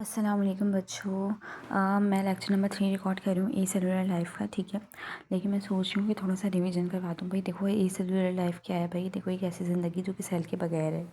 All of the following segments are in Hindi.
अस्सलाम वालेकुम बच्चों। मैं लेक्चर नंबर 3 रिकॉर्ड कर रही हूँ ए सेलुलर लाइफ का, ठीक है। लेकिन मैं सोच रही हूँ कि थोड़ा सा रिवीजन करवा दूँ। भाई देखो, ए सेलुलर लाइफ क्या है? भाई देखो, एक ऐसी ज़िंदगी जो कि सेल के बगैर है।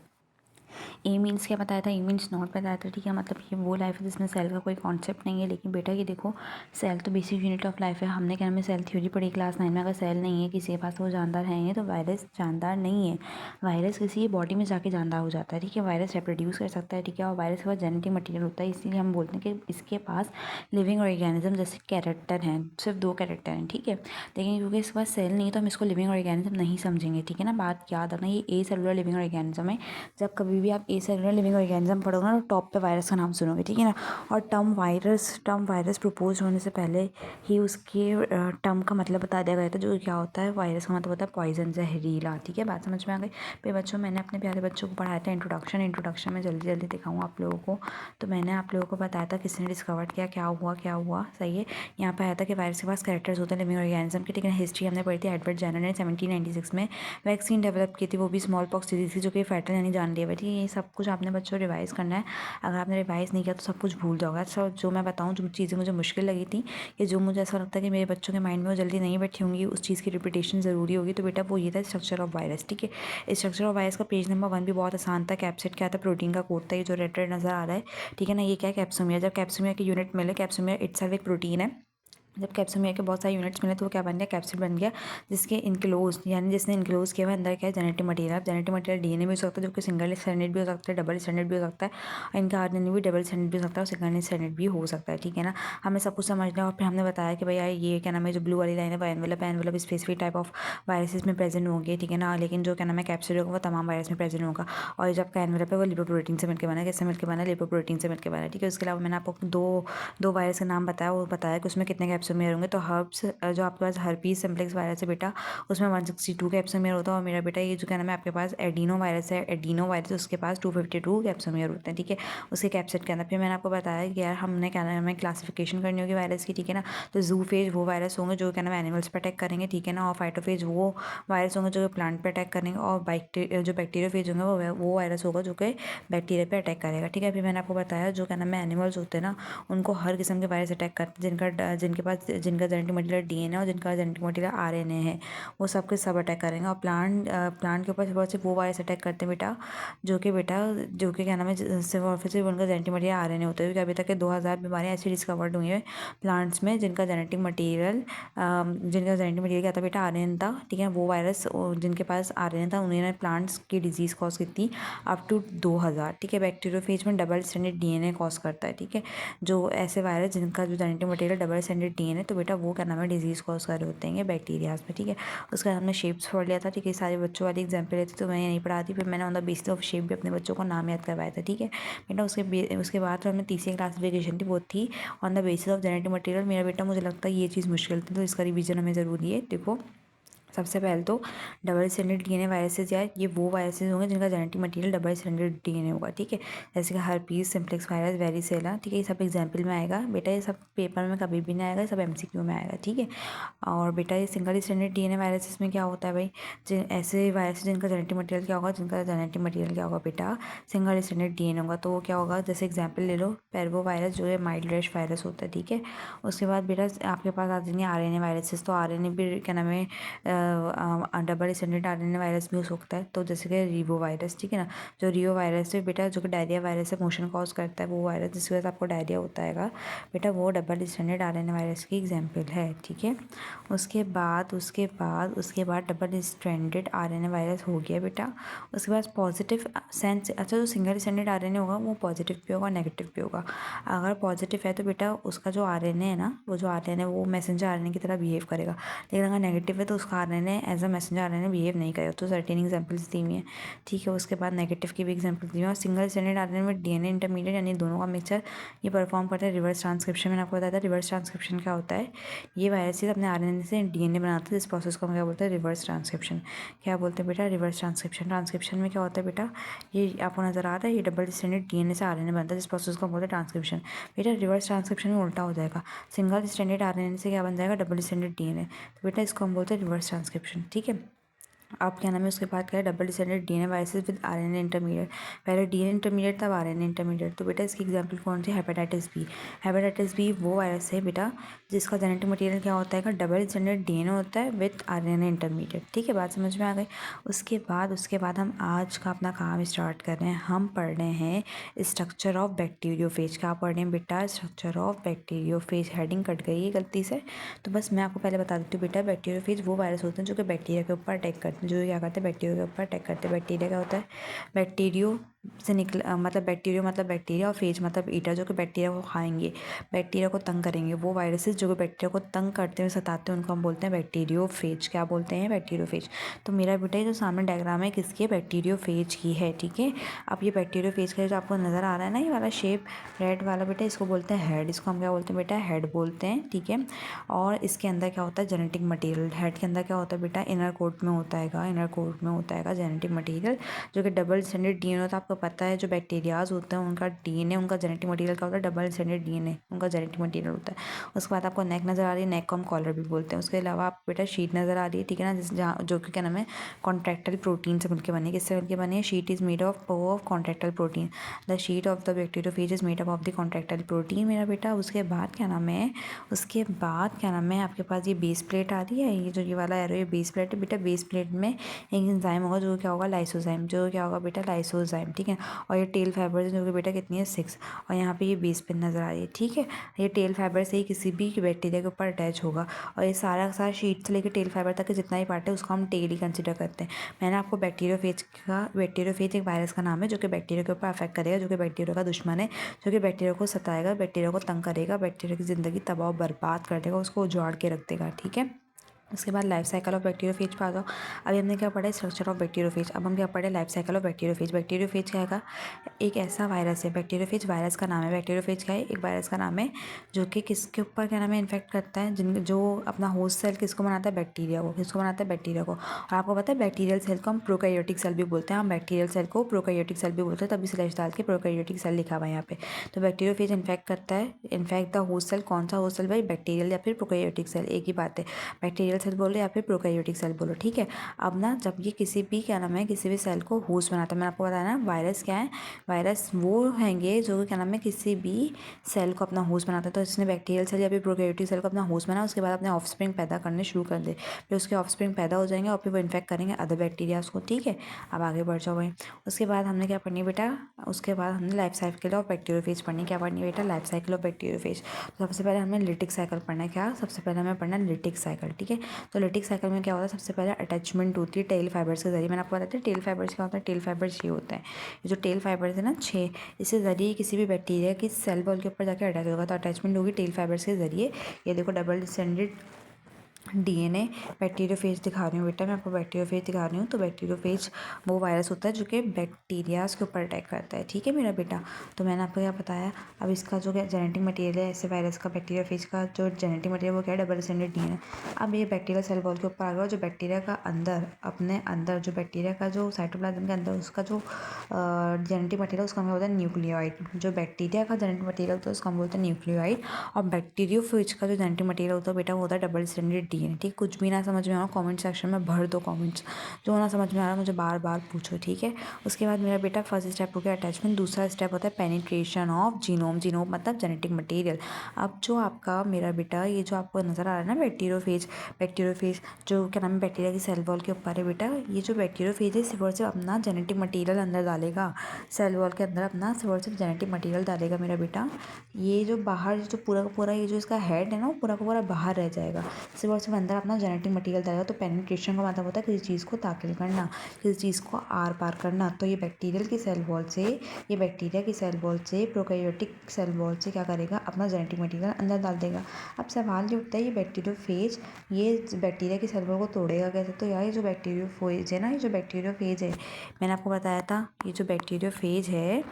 ए मीन्स क्या बताया था? ए मीन्स नॉट बताया था, ठीक है। मतलब ये वो लाइफ है जिसमें सेल का कोई कॉन्सेप्ट नहीं है। लेकिन बेटा ये देखो, सेल तो बेसिक यूनिट ऑफ लाइफ है। हमने क्या हमें सेल थ्योरी पढ़ी क्लास 9 में। अगर सेल नहीं है किसी के पास, वो जानदार है नहीं, तो वायरस जानदार नहीं है। वायरस किसी बॉडी में जाके जानदार हो जाता है, ठीक है। वायरस रिप्रोड्यूस कर सकता है, ठीक है। और वायरस के पास जेनेटिक मटीरियल होता है, इसीलिए हम बोलते हैं कि इसके पास लिविंग ऑर्गेनिज्म जैसे कैरेक्टर हैं। सिर्फ 2 कैरेक्टर हैं, ठीक है। लेकिन क्योंकि इसके पास सेल नहीं है तो हम इसको लिविंग ऑर्गेनिज्म नहीं समझेंगे, ठीक है ना। बात याद रखना, ये ए सेलुलर लिविंग ऑर्गेनिज्म है। जब कभी भी आप ए सेलुलर लिविंग ऑर्गेनिज्म पढ़ोगे ना, तो टॉप पे वायरस का नाम सुनोगे, ठीक है ना। और टर्म वायरस प्रपोज होने से पहले ही उसके टर्म का मतलब बता दिया गया था, जो क्या होता है। वायरस का मतलब होता है पॉइजन, जहरीला, ठीक है। बात समझ में आ गई? फिर बच्चों, मैंने अपने प्यारे बच्चों को पढ़ाया था इंट्रोडक्शन में जल्दी जल्दी दिखाऊँ आप लोगों को। तो मैंने आप लोगों को बताया था किसने डिस्कवर्ड किया, क्या हुआ, सही है। यहाँ पे आया था कि वायरस के पास कैरेक्टर्स होते हैं लिविंग ऑर्गेनिज्म के, ठीक है। हिस्ट्री हमने पढ़ी थी। एडवर्ड जेनर ने 1796 में वैक्सीन डेवलप की थी, वो भी स्मॉल पॉक्स डिजीज थी, जो कि फैटल यानी जानलेवा थी। ये सब कुछ आपने बच्चों रिवाइज करना है। अगर आपने रिवाइज नहीं किया तो सब कुछ भूल जाओगे। अच्छा, जो मैं बताऊँ, जो चीज़ें मुझे मुश्किल लगी थी, या जो मुझे ऐसा लगता है कि मेरे बच्चों के माइंड में वो जल्दी नहीं बैठी होंगी, उस चीज़ की रिपीटेशन ज़रूरी होगी, तो बेटा वो ये था स्ट्रक्चर ऑफ वायरस, ठीक है। स्ट्रक्चर ऑफ वायरस का पेज नंबर 1 भी बहुत आसान था। कैप्सिड क्या था? प्रोटीन का कोड था। ये जो रेड रेड नजर आ रहा है, ठीक है ना, ये क्या है? कैप्सोमिया। जब कैप्सोमिया की यूनिट मिले, कैप्सोमिया इटसेल्फ एक प्रोटीन है। जब कैप्सोमिया के बहुत सारे यूनिट्स मिले तो वो क्या बन गया? कैप्सिड बन गया। जिसके इनक्लोज यानी जिसने इनक्लोज किया हुआ अंदर क्या है? Genetic material. Genetic material DNA भी हो सकता है, जो कि सिंगल स्ट्रैंडेड भी हो सकता है, डबल स्ट्रैंडेड भी हो सकता है। और इनका आरएनए भी डबल स्ट्रैंडेड भी हो सकता है और सिंगल स्ट्रैंडेड भी हो सकता है, ठीक है ना। हमें सब कुछ समझना है। और फिर हमने बताया कि भैया ये क्या नाम है, जो ब्लू वाली लाइन है वो एनवेलप है। Envelope specific type of viruses में प्रेजेंट होंगे, ठीक है ना। लेकिन जो क्या नाम है कैप्सिड होगा वो तमाम वायरस में प्रेजेंट होगा। और जब का एनवेलप है वो लिपोप्रोटीन से मिलकर बना है। किससे मिलकर बना है? लिपोप्रोटीन से मिलकर बना है, ठीक है। उसके अलावा मैंने आपको दो वायरस का नाम बताया, वो बताया कि उसमें कितने कैप्सोमियर होंगे। तो हर्ब्स जो आपके पास हर्पीस सिम्प्लेक्स वायरस है बेटा, उसमें 162 कैप्सोमियर होता है। और मेरा बेटा ये जो क्या नाम है आपके पास एडिनो वायरस है, एडिनो वायरस, उसके पास 252 कैप्सोमियर होते हैं, ठीक है, उसके कैप्सिड के अंदर। फिर मैंने आपको बताया कि यार हमने क्या नाम है क्लासिफिकेशन करनी होगी वायरस की, ठीक है ना। तो जूफेज वो वायरस होंगे जो क्या नाम है एनिमल्स पर अटैक करेंगे, ठीक है ना। और फाइटोफेज वो वायरस होंगे जो प्लांट पर अटैक करेंगे। और जो बैक्टीरियोफेज होंगे वो वायरस होगा जो कि बैक्टीरिया पे अटैक करेगा, ठीक है। फिर मैंने आपको बताया जो क्या नाम है एनिमल्स होते हैं ना, उनको हर किस्म के वायरस अटैक करते हैं जिनका जेनेटिक मटीरियल डीएनए और जिनका जेनेटिक मटीरियल आरएनए है, वो सब के सब अटैक करेंगे। और प्लांट के ऊपर सिर्फ वो वायरस अटैक करते हैं बेटा, जो कि क्या नाम है सिर्फ और सिर्फ उनका जेनेटिक मटीरियल आरएनए होता है। क्योंकि अभी तक के 2000 बीमारियाँ ऐसी डिस्कवर्ड हुई है प्लांट्स में जिनका जेनेटिक मटीरियल क्या था बेटा? आरएनए था, ठीक है। वो वायरस जिनके पास आरएनए था उन्होंने प्लांट्स की डिजीज कॉज की थी अप टू 2000, ठीक है। बैक्टीरियोफेज में डबल स्ट्रैंडेड डीएनए कॉज करता है, ठीक है। जो ऐसे वायरस जिनका जो genetic material double stranded DNA, तो बेटा वो क्या नाम है डिजीज कॉज कर रहे होते हैं बैक्टीरियाज में, ठीक है। उसका हमने शेप्स पढ़ लिया था, ठीक है। सारे बच्चों वाली एग्जाम्पल रहती तो मैं ये नहीं पढ़ाती। फिर मैंने on the basis of shape भी अपने बच्चों को नाम याद करवाया था, ठीक है बेटा। उसके बाद हमने तीसरी क्लासिफिकेशन थी, वो थी on the basis of genetic material. मेरा बेटा मुझे लगता है ये चीज़ मुश्किल थी, तो इसका रिवीजन हमें ज़रूरी है। देखो, सबसे पहले तो डबल स्ट्रैंडेड डीएनए वायरसेस या ये वो वायरसेस होंगे जिनका genetic material double stranded DNA होगा, ठीक है। जैसे कि हर्पीस सिम्प्लेक्स वायरस, वेरिसेला, ठीक है। ये सब एग्जाम्पल में आएगा बेटा, ये सब पेपर में कभी भी नहीं आएगा, ये सब एमसीक्यू में आएगा, ठीक है। और बेटा ये सिंगल स्ट्रैंडेड डीएनए वायरसेस में क्या होता है भाई? ऐसे वायरस जिनका जेनेटिक मटीरियल क्या होगा? जिनका जेनेटिक मटीरियल क्या होगा बेटा? सिंगल स्ट्रैंडेड डीएनए होगा। तो वो क्या होगा? जैसे एग्जाम्पल ले लो, पेर्वो वायरस जो है माइल्ड रैश वायरस होता है, ठीक है। उसके बाद बेटा आपके पास आ जाएंगे आरएनए वायरसेस। तो आरएनए भी क्या नाम है डबल स्टैंडर्ड आरएनए वायरस भी हो सकता है। तो जैसे कि रीवो वायरस, ठीक है ना। जो रीवो वायरस है बेटा, जो कि डायरिया वायरस है, मोशन कॉज करता है वो वायरस, जिसकी वजह से आपको डायरिया होता है बेटा, वो डबल स्टैंडर्ड आरएनए वायरस की एग्जाम्पल है, ठीक है। उसके बाद डबल स्टैंडर्ड आरएनए वायरस हो गया बेटा। उसके बाद पॉजिटिव सेंस, अच्छा, जो सिंगल स्टैंडर्ड आरएनए होगा वो पॉजिटिव भी होगा, नेगेटिव भी होगा। अगर पॉजिटिव है तो बेटा उसका जो आरएनए है ना, वो जो आरएनए वो मैसेंजर आरएनए की तरह बिहेव करेगा। लेकिन अगर नेगेटिव है तो उसका RNA as a messenger RNA behave नहीं करेगा। तो सर्टेन एग्जांपल्स दी हुई हैं, ठीक है। उसके बाद नेगेटिव की भी एग्जांपल दी हुई है। और सिंगल स्टैंडर्ड आरएनए में डीएनए इंटरमीडिएट यानी दोनों का मिक्सचर ये परफॉर्म करता है रिवर्स ट्रांसक्रिप्शन। मैंने आपको बताया था रिवर्स ट्रांसक्रिप्शन क्या होता है। ये वायरसेस अपने आरएनए से डीएनए बनाते हैं, इस प्रोसेस को हम क्या बोलते हैं? Reverse transcription. क्या बोलते हैं बेटा? Reverse transcription. ट्रांसक्रिप्शन में क्या होता है बेटा? ये आपको नजर आ रहा है, ये डबल स्टैंडर्ड डीएनए से आरएनए बनता है, इस प्रोसेस को हम बोलते हैं ट्रांसक्रिप्शन। बेटा रिवर्स ट्रांसक्रिप्शन में उल्टा हो जाएगा, सिंगल स्टैंडर्ड आरएनए से क्या बन जाएगा? Double standard DNA. तो बेटा इसको हम बोलते हैं रिवर्स ट्रांसक्रिप्शन, ठीक है। आप क्या नाम है उसके बाद क्या है double descended DNA viruses with RNA intermediate. पहले डीएनए इंटरमीडिएट तब आरएनए इंटरमीडिएट। तो बेटा इसकी एग्जांपल कौन सी, हेपेटाइटिस बी। हेपेटाइटिस बी वो वायरस है बेटा जिसका जेनेटिक मटेरियल क्या होता है, डबल डिसेंडेड डीएनए होता है विद आरएनए इंटरमीडिएट। ठीक है, बात समझ में आ गई। उसके बाद हम आज का अपना काम स्टार्ट कर रहे हैं। हम पढ़ रहे हैं स्ट्रक्चर ऑफ बैक्टीरियोफेज। क्या पढ़ रहे हैं बेटा, structure of bacteriophage. Heading cut गई है गलती से, तो बस मैं आपको पहले बता देती हूँ बेटा, बैक्टीरियोफेज वो वायरस होते हैं जो कि बैक्टीरिया के ऊपर अटैक करते हैं। जो क्या करते हैं, बैक्टीरिया के ऊपर अटैक करते हैं। बैक्टीरिया क्या होता है, बैक्टीरियो से मतलब बैक्टीरिया और फेज मतलब ईटर, जो कि बैक्टीरिया को खाएंगे, बैक्टीरिया को तंग करेंगे। वो वायरसेस जो कि बैक्टीरिया को तंग करते हैं, सताते हैं, उनको हम बोलते हैं बैक्टीरियोफेज। क्या बोलते हैं, बैक्टीरियोफेज। तो मेरा बेटा ये जो सामने डायग्राम है किसकी है, बैक्टीरियोफेज की है। ठीक है, अब ये बैक्टीरियोफेज का जो आपको नज़र आ रहा है ना, ये वाला शेप रेड वाला बेटा, इसको बोलते हैं हेड। इसको हम क्या बोलते हैं बेटा, हेड बोलते हैं। ठीक है, और इसके अंदर क्या होता है, जेनेटिक मटेरियल। हेड के अंदर क्या होता है बेटा, इनर कोट में होता है, इनर कोट में होता है जेनेटिक मटेरियल, जो कि डबल स्टैंडर्ड डीएनए होता है। आपको पता है जो बैक्टीरियाज होते हैं उनका डीएनए, उनका जेनेटिक मटेरियल क्या होता है, डबल स्टैंडर्ड डीएनए उनका जेनेटिक मटेरियल होता है। उसके बाद आपको नेक नज़र आ रही है, नेक को हम कॉलर भी बोलते हैं। उसके अलावा आप बेटा शीट नज़र आ रही है, ठीक है ना, जहाँ जो कि क्या नाम है, कॉन्ट्रैक्टाइल प्रोटीन से मिलकर बनी है। किससे मिलकर बनी है, sheet is made of contractile protein. The sheet of the bacteriophage is made up of the contractile protein मेरा बेटा। उसके बाद क्या नाम है, आपके पास ये बेस प्लेट आ रही है, ये जो ये वाला एरो, ये बेस प्लेट है बेटा। बेस प्लेट में एक एंजाइम होगा जो क्या होगा, लाइसोजाइम, जो क्या होगा बेटा, लाइसोजाइम। ठीक है, और ये टेल फाइबर जो कि बेटा कितनी है, 6। और यहाँ पे ये बेस पिन नज़र आ रही है। ठीक है, ये टेल फाइबर से ही किसी भी बैक्टीरिया के ऊपर अटैच होगा। और ये सारा शीट से लेकर टेल फाइबर तक का जितना ही पार्ट है उसको हम टेल ही कंसिडर करते हैं। मैंने आपको बैक्टीरियोफेज एक वायरस का नाम है जो कि बैक्टीरिया के ऊपर अफेक्ट करेगा, जो कि बैक्टीरिया का दुश्मन है, जो कि बैक्टीरिया को सताएगा, बैक्टीरिया को तंग करेगा, बैक्टीरिया की ज़िंदगी तबाह बर्बाद कर देगा, उसको उजाड़ के रख देगा। ठीक है, उसके बाद लाइफ साइकिल ऑफ बैक्टीरियोफेज पे आ जाओ। अभी हमने क्या पढ़ा है, स्ट्रक्चर ऑफ बैक्टीरियोफेज। अब हम क्या पढ़े, life cycle of bacteriophage. Bacteriophage क्या है, एक ऐसा वायरस है, बैक्टीरियोफेज वायरस का नाम है। बैक्टीरियोफेज क्या है, एक वायरस का नाम है जो कि किसके ऊपर क्या नाम है, इन्फेक्ट करता है, जो अपना होस्ट सेल किसको बनाता है, बैक्टीरिया को। किसको बनाता है, बैक्टीरिया को। और आपको पता है बैक्टीरियल सेल को हम प्रोकैरियोटिक सेल भी बोलते हैं। हम बैक्टीरियल सेल को प्रोकैरियोटिक सेल भी बोलते हैं, तभी स्लैश डाल के प्रोकैरियोटिक सेल लिखा हुआ है यहाँ पे। तो बैक्टीरियोफेज इन्फेक्ट करता है, इन्फेक्ट द होस्ट सेल। कौन सा होस्ट सेल भाई, बैक्टीरियल या फिर प्रोकैरियोटिक सेल, एक ही बात है। बैक्टीरियल सेल बोलो या फिर प्रोकैरियोटिक सेल बोलो। ठीक है, अब ना जब ये किसी भी क्या नाम है, किसी भी सेल को होस्ट बनाता है, मैंने आपको बताया ना वायरस क्या है, वायरस वो हैंगे जो क्या नाम है, किसी भी सेल को अपना होस्ट बनाता है। तो इसने बैक्टीरियल सेल या फिर प्रोकैरियोटिक सेल को अपना होस्ट बनाया, उसके बाद अपने ऑफस्प्रिंग पैदा करने शुरू कर दे। फिर उसके ऑफस्प्रिंग पैदा हो जाएंगे और फिर वो इन्फेक्ट करेंगे अदर बैक्टीरियाज को। ठीक है, अब आगे बढ़ जाओ भाई। उसके बाद हमने क्या पढ़नी बेटा, उसके बाद हमने लाइफ साइकिल ऑफ बैक्टीरियोफेज पढ़नी। क्या पढ़नी बेटा, लाइफ साइकिल ऑफ बैक्टीरियोफेज। तो सबसे पहले हमें लिटिक साइकिल पढ़ना है। क्या, सबसे पहले हमें पढ़ना है लिटिक साइकिल। ठीक है, तो लिटिक साइकिल में क्या होता है, सबसे पहले अटैचमेंट होती है टेल फाइबर्स के जरिए। मैंने आपको बताया था टेल फाइबर्स क्या होता है, टेल फाइबर्स ये होते हैं, ये जो टेल फाइबर्स है ना 6, इसके जरिए किसी भी बैक्टीरिया की सेल वॉल के ऊपर जाकर अटैच होगा। तो अटैचमेंट होगी टेल फाइबर्स के जरिए। ये देखो डबल डिसेंडेड डीएनए। बैक्टीरियोफेज दिखा रही हूँ बेटा, मैं आपको बैक्टीरियोफेज दिखा रही हूँ। तो बैक्टीरियोफेज वो वायरस होता है जो कि बैक्टीरियाज के ऊपर अटैक करता है। ठीक है मेरा बेटा, तो मैंने आपको क्या बताया। अब इसका जो जेनेटिक मटेरियल है ऐसे वायरस का, बैक्टीरियोफेज का जो जेनेटिक मटेरियल वो क्या है, डबल स्टैंडर्ड डीएनए। अब ये बैक्टीरियल सेल वॉल के ऊपर आ गया, जो बैक्टीरिया का अंदर, अपने अंदर जो बैक्टीरिया का जो साइटोप्लाज्म के अंदर उसका जो जेनेटिक मटेरियल उसका हम बोलते हैं न्यूक्लियोइड। जो बैक्टीरिया का जेनेटिक मटेरियल होता है उसको हम बोलते हैं न्यूक्लियोइड। और बैक्टीरियोफेज का जो जेनेटिक मटेरियल होता है बेटा वो होता है डबल स्टैंडर्ड डीएनए। ठीक, कुछ भी ना समझ में आ रहा कमेंट सेक्शन में भर दो कमेंट्स, जो ना समझ में आ रहा मुझे बार बार पूछो। ठीक है, उसके बाद मेरा बेटा फर्स्ट स्टेप हो गया अटैचमेंट। दूसरा स्टेप होता है पेनिट्रेशन ऑफ जीनोम। जीनोम मतलब जेनेटिक मटेरियल। अब जो आपका मेरा बेटा ये जो आपको नज़र आ रहा है ना बैक्टीरियोफेज, बैक्टीरियोफेज जो क्या नाम है बैक्टीरिया की सेल वॉल के ऊपर है बेटा, ये जो बैक्टीरियोफेज है सिर्फ और सिर्फ अपना जेनेटिक मटेरियल अंदर डालेगा, सेल वॉल के अंदर अपना सिर्फ और सिर्फ जेनेटिक मटेरियल डालेगा मेरा बेटा। ये जो बाहर जो पूरा का पूरा ये जो इसका हेड है ना वो पूरा का पूरा बाहर रह जाएगा, सिर्फ और सिर्फ अंदर अपना जेनेटिक मटेरियल डालेगा। तो पेनिट्रेशन का मतलब होता है किसी चीज़ को दाखिल करना, किसी चीज़ को आर पार करना। तो ये बैक्टीरियल की सेल वॉल से, ये बैक्टीरिया की सेल वॉल से प्रोकैरियोटिक सेल वॉल से क्या करेगा, अपना जेनेटिक मटेरियल अंदर डाल देगा। अब सवाल ये उठता है ये बैक्टीरियोफेज ये बैक्टीरिया की सेल वॉल को तोड़ेगा कैसे। तो यार ये जो बैक्टीरियोफेज है ना, ये जो बैक्टीरियोफेज है मैंने आपको बताया था, ये जो बैक्टीरियोफेज है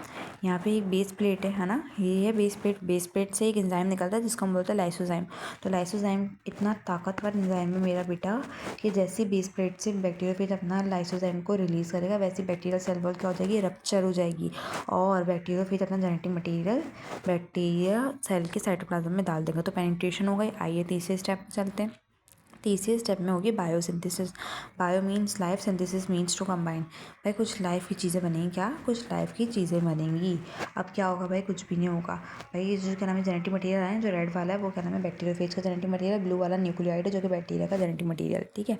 यहाँ पे एक बेस प्लेट है ना, ये है बेस प्लेट। बेस प्लेट से एक एंजाइम निकलता है जिसको हम बोलते हैं लाइसोजाइम। तो लाइसोजाइम इतना ताकतवर एंजाइम है मेरा बेटा कि जैसे बेस प्लेट से बैक्टीरियोफेज अपना लाइसोजाइम को रिलीज़ करेगा वैसे बैक्टीरियल सेल वॉल क्या हो जाएगी, रप्चर हो जाएगी और बैक्टीरियोफेज अपना जेनेटिक मटेरियल बैक्टीरिया सेल के साइटोप्लाज्म में डाल देगा। तो पेनिट्रेशन हो गई। आइए तीसरे स्टेप पर चलते हैं। तीसरे स्टेप में होगी biosynthesis. Bio means life, synthesis means to combine. भाई कुछ लाइफ की चीज़ें बनेंगी, क्या कुछ लाइफ की चीज़ें बनेंगी। अब क्या होगा भाई, कुछ भी नहीं होगा भाई। ये जो क्या नाम है जेनेटिक मटेरियल है, जो रेड वाला है वो क्या नाम है बैक्टीरियोफेज का जेनेटिक मटेरियल, ब्लू वाला न्यूक्लियोइड है जो कि बैक्टीरिया का जेनेटिक मटेरियल, ठीक है।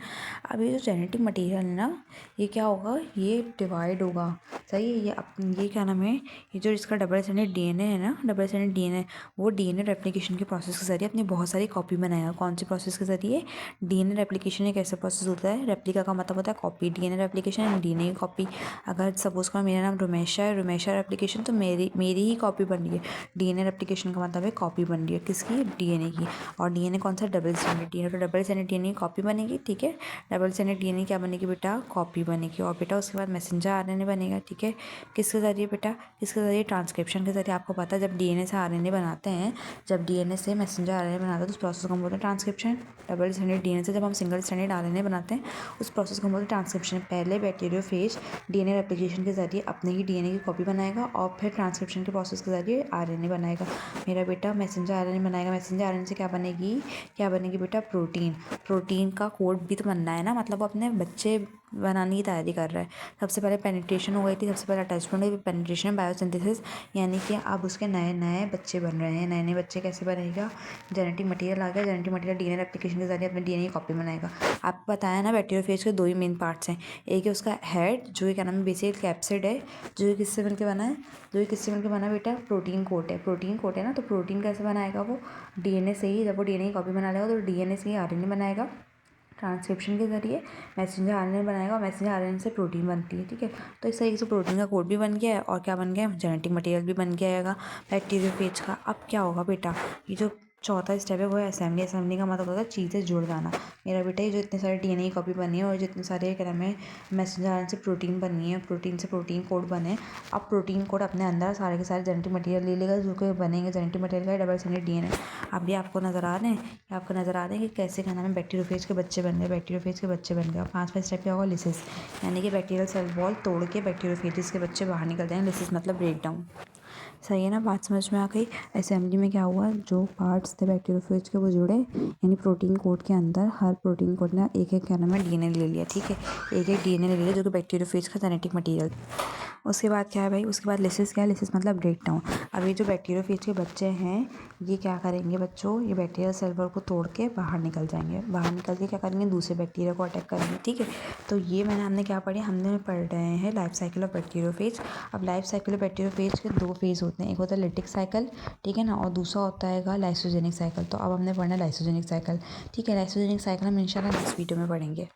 अब ये जो जेनेटिक मटेरियल है ना, ये क्या होगा, ये डिवाइड होगा, सही है। ये क्या नाम है, ये जो इसका डबल स्टैंडर्ड डीएनए है ना, डबल स्टैंडर्ड डीएनए, वो डीएनए रेप्लिकेशन के प्रोसेस के जरिए अपनी बहुत सारी कॉपी बनाएगा। कौन सी प्रोसेस के जरिए, डीएनए रेप्लिकेशन एक ऐसा प्रोसेस होता है, रेप्लिका का मतलब होता है copy, DNA replication and DNA की कॉपी। अगर सपोज का मेरा नाम रोमेशा है, रोमेशा रेप्लिकेशन, तो मेरी ही कॉपी बन रही है। डीएनए रेप्लिकेशन का मतलब है कॉपी बन रही है, किसकी, डीएनए की। और डीएनए कौन सा, डबल स्टैंडर्ड डीएनए, तो डबल स्टैंडर्ड डीएनए की कॉपी बनेगी, ठीक है। डबल स्टैंडर्ड डीएनए क्या बनेगी बेटा, कॉपी बनेगी। और बेटा उसके बाद मैसेंजर आरएनए बनेगा, ठीक है। किसके जरिए बेटा, किसके जरिए, ट्रांसक्रिप्शन के जरिए। आपको पता है जब डीएनए से आरएनए बनाते हैं, जब डीएनए से मैसेंजर आरएनए बनाते हैं तो उस प्रोसेस को हम बोलते हैं ट्रांसक्रिप्शन। डबल स्टैंडर्ड डीएनए से जब हम सिंगल स्टैंडर्ड आरएनए बनाते हैं उस प्रोसेस को हम बोलते हैं ट्रांसक्रिप्शन। पहले बैक्टीरियोफेज डीएनए रेप्लिकेशन के जरिए अपने ही डीएनए की कॉपी बनाएगा और फिर ट्रांसक्रिप्शन के प्रोसेस के जरिए आरएनए बनाएगा। मेरा बेटा मैसेंजर आरएनए बनाएगा, मैसेंजर आरएनए से क्या बनेगी, क्या बनेगी बेटा, प्रोटीन। प्रोटीन का कोड भी तो बनना है ना, मतलब वो अपने बच्चे बनाने की तैयारी कर रहा है। सबसे पहले पेनिट्रेशन हो गई थी, सबसे पहले अटैचमेंट हुई, पेनिट्रेशन, बायोसिंथेसिस, यानी कि अब उसके नए नए बच्चे बन रहे हैं। नए नए बच्चे कैसे बनेगा, जेनेटिक मटेरियल आ गया, जेनेटिक मटेरियल डीएनए रेप्लिकेशन के जरिए अपने डीएनए की कॉपी बनाएगा। आपको बताया ना बैक्टीरियोफेज के दो ही मेन पार्ट्स हैं, एक है उसका हेड जो क्या नाम है बेसिक कैप्सिड है, जो कि किससे मिलकर बना है, जो कि किससे मिलकर बना है बेटा, प्रोटीन कोट है। प्रोटीन कोट है ना, तो प्रोटीन कैसे बनाएगा वो, डीएनए से ही। जब वो डीएनए की कॉपी बना लेगा तो डीएनए से ही आरएनए बनाएगा ट्रांसक्रिप्शन के जरिए, मैसेंजर आरएनए बनाएगा और मैसेंजर आरएनए से प्रोटीन बनती है, ठीक है। तो इस तरीके से प्रोटीन का कोड भी बन गया है और क्या बन गया है, जेनेटिक मटेरियल भी बन गया है बैक्टीरियोफेज का। अब क्या होगा बेटा, ये जो चौथा स्टेप है वो है असेंबली। असेंबली का मतलब होता है चीज़ें जुड़ जाना। मेरा बेटा ये जो इतने सारे डीएनए की कॉपी बनी है और जितने सारे क्या नाम है मैसेंजर आरएनए से प्रोटीन बनी है, प्रोटीन से प्रोटीन कोड बने। अब प्रोटीन कोड अपने अंदर सारे के सारे जेनेटिक मटेरियल ले लेगा जो कि बनेंगे जेनेटिक मटेरियल का डबल स्टैंडर्ड डीएनए। अब ये आपको नज़र आ रहे हैं, ये आपको नज़र आ रहे हैं कि कैसे क्या नाम है बैक्टीरियोफेज के बच्चे बन गए, बैक्टीरियोफेज के बच्चे बन गए। और पाँचवा स्टेप क्या होगा, लिसिस, यानी कि बैक्टीरियल सेल वॉल तोड़ के बैक्टीरियोफेज के बच्चे बाहर निकल जाएंगे। लिसिस मतलब ब्रेक डाउन, सही है ना, बात समझ में आ गई। असेंबली में क्या हुआ, जो पार्ट्स थे बैक्टीरियोफेज के वो जुड़े, यानी प्रोटीन कोड के अंदर हर प्रोटीन कोड ने एक एक क्या नाम है डीएनए ले लिया, ठीक है। एक एक डीएनए ले लिया जो कि बैक्टीरियोफेज का जेनेटिक मटेरियल। उसके बाद क्या है भाई, उसके बाद लिसिस क्या है, लिसिस मतलब ब्रेक डाउन। अब ये जो बैक्टीरियोफेज के बच्चे हैं ये क्या करेंगे बच्चों, ये बैक्टीरियल सेल वॉल को तोड़ के बाहर निकल जाएंगे। बाहर निकल के क्या करेंगे, दूसरे बैक्टीरिया को अटैक करेंगे, ठीक है। तो ये हमने क्या पढ़ी, हमने पढ़ रहे हैं लाइफ साइकिल ऑफ बैक्टीरियोफेज। अब लाइफ साइकिल ऑफ बैक्टीरियोफेज के दो फेज होते हैं, एक होता है लिटिक साइकिल, ठीक है ना, और दूसरा होता है लाइसोजेनिक साइकिल। तो अब हमने पढ़ना है लाइसोजेनिक साइकिल, ठीक है। लाइसोजेनिक साइकिल हम इंशाल्लाह नेक्स्ट वीडियो में पढ़ेंगे।